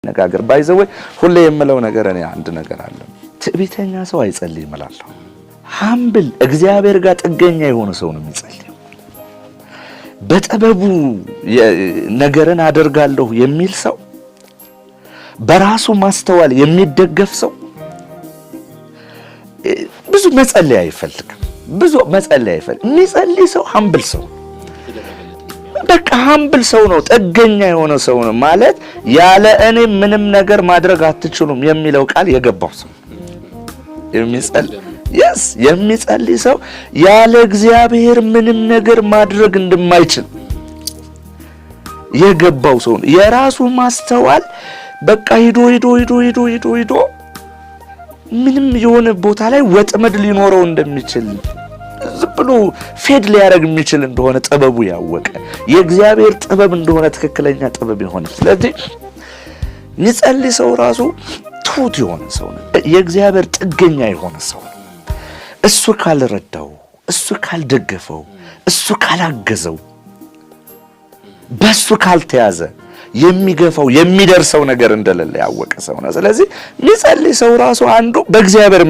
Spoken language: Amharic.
እንነጋገር። ባይዘው ሁሌ የምለው ነገር እኔ አንድ ነገር አለ። ትዕቢተኛ ሰው አይጸልይም እላለሁ። ሃምብል እግዚአብሔር ጋር ጥገኛ የሆነ ሰው ነው የሚጸልየው። በጥበቡ ነገርን አደርጋለሁ የሚል ሰው፣ በራሱ ማስተዋል የሚደገፍ ሰው ብዙ መጸለይ አይፈልግም። የሚጸልይ ሰው ሃምብል ሰው፣ በቃ ሃምብል ሰው ነው፣ ጥገኛ የሆነ ሰው ነው ማለት ያለ እኔ ምንም ነገር ማድረግ አትችሉም የሚለው ቃል የገባው ሰው የሚጸልይ ሰው ያለ እግዚአብሔር ምንም ነገር ማድረግ እንደማይችል የገባው ሰው ነው። የራሱ ማስተዋል በቃ ሂዶ ምንም የሆነ ቦታ ላይ ወጥመድ ሊኖረው እንደሚችል ዝም ብሎ ፌድ ሊያደርግ የሚችል እንደሆነ ጥበቡ ያወቀ የእግዚአብሔር ጥበብ እንደሆነ ትክክለኛ ጥበብ የሆነ ስለዚህ የሚጸልይ ሰው ራሱ ትሁት የሆነ ሰው ነው። የእግዚአብሔር ጥገኛ የሆነ ሰው ነው። እሱ ካልረዳው፣ እሱ ካልደገፈው፣ እሱ ካላገዘው፣ በሱ ካልተያዘ የሚገፋው የሚደርሰው ነገር እንደሌለ ያወቀ ሰው ነው። ስለዚህ የሚጸልይ ሰው ራሱ አንዱ በእግዚአብሔር